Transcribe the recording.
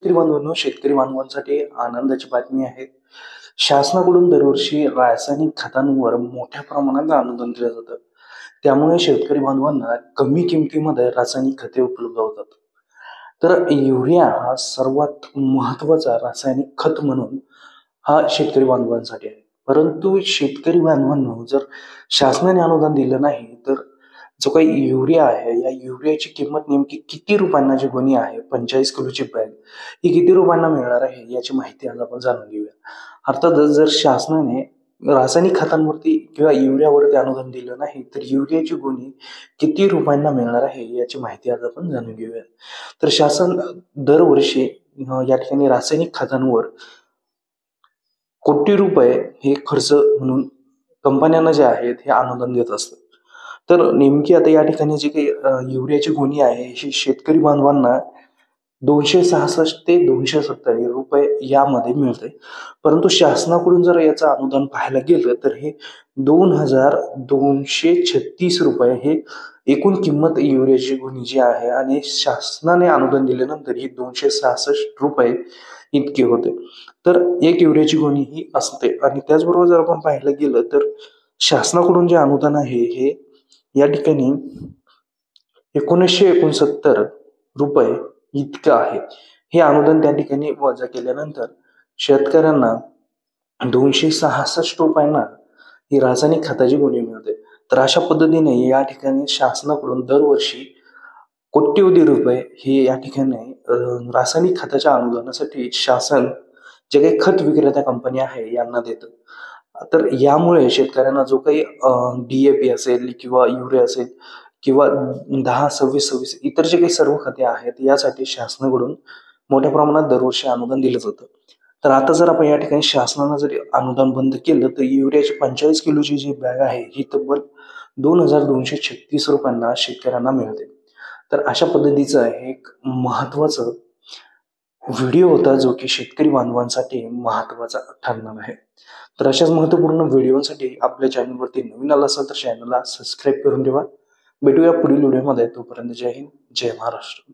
शेतकरी बांधवांसाठी आनंदाची बातमी आहे. शासनाकडून दरवर्षी रासायनिक खतांवर मोठ्या प्रमाणात अनुदान दिलं जातं. त्यामुळे शेतकरी बांधवांना कमी किमतीमध्ये रासायनिक खते उपलब्ध होतात. तर युरिया हा सर्वात महत्त्वाचा रासायनिक खत म्हणून हा शेतकरी बांधवांसाठी आहे. परंतु शेतकरी बांधवांनो, जर शासनाने अनुदान दिलं नाही, तर जो काही युरिया आहे, या युरियाची किंमत नेमकी किती रुपयांना जी गोणी आहे, 45 किलोची बॅग, ही किती रुपयांना मिळणार आहे, याची माहिती आज आपण जाणून घेऊया. अर्थातच जर शासनाने रासायनिक खतांवरती किंवा युरियावरती अनुदान दिलं नाही, तर युरियाची गोणी किती रुपयांना मिळणार आहे, याची माहिती आज आपण जाणून घेऊया. तर शासन दरवर्षी या ठिकाणी रासायनिक खतांवर कोटी रुपये हे खर्च म्हणून कंपन्यांना जे आहेत हे अनुदान देत असतं. तर नेमकी आता या ठिकाणी जी काही युरियाची गोणी आहे, ही शेतकरी बांधवांना 266 ते 270 रुपये यामध्ये मिळते. परंतु शासनाकडून जर याचं अनुदान पाहायला गेलं, तर हे 2236 रुपये हे एकूण किंमत युरियाची गोणी जी आहे, आणि शासनाने अनुदान दिल्यानंतर ही 266 रुपये इतकी होते. तर एक युरियाची गोणी ही असते. आणि त्याचबरोबर जर आपण पाहायला गेलं, तर शासनाकडून जे अनुदान आहे हे या ठिकाणी 1969 रुपये इतकं आहे. हे अनुदान त्या ठिकाणी वजा केल्यानंतर शेतकऱ्यांना 266 रुपयांना ही रासायनिक खताची गोणी मिळते. तर अशा पद्धतीने या ठिकाणी शासनाकडून दरवर्षी कोट्यवधी रुपये हे या ठिकाणी रासायनिक खताच्या अनुदानासाठी शासन जे काही खत विक्रेता कंपनी आहे यांना देतं. तर यामुळे शेतकऱ्यांना जो काही DAP असेल किंवा युरिया असेल किंवा 10-26-26 इतर जे काही सर्व खते आहेत, यासाठी शासनाकडून मोठ्या प्रमाणात दरवर्षी अनुदान दिलं जातं. तर आता जर आपण या ठिकाणी शासनानं जरी अनुदान बंद केलं, तर युरियाची 45 किलोची जी बॅग आहे ही तब्बल 2236 रुपयांना शेतकऱ्यांना मिळते. तर अशा पद्धतीचं हे एक महत्वाचं व्हिडिओ होता, जो की शेतकरी बांधवांसाठी महत्वाचा ठरणार आहे. तर अशाच महत्त्वपूर्ण व्हिडिओसाठी आपल्या चॅनलवरती नवीन आला असाल तर चॅनलला सबस्क्राईब करून ठेवा. भेटूया पुढील व्हिडिओमध्ये. तोपर्यंत जय हिंद, जय महाराष्ट्र.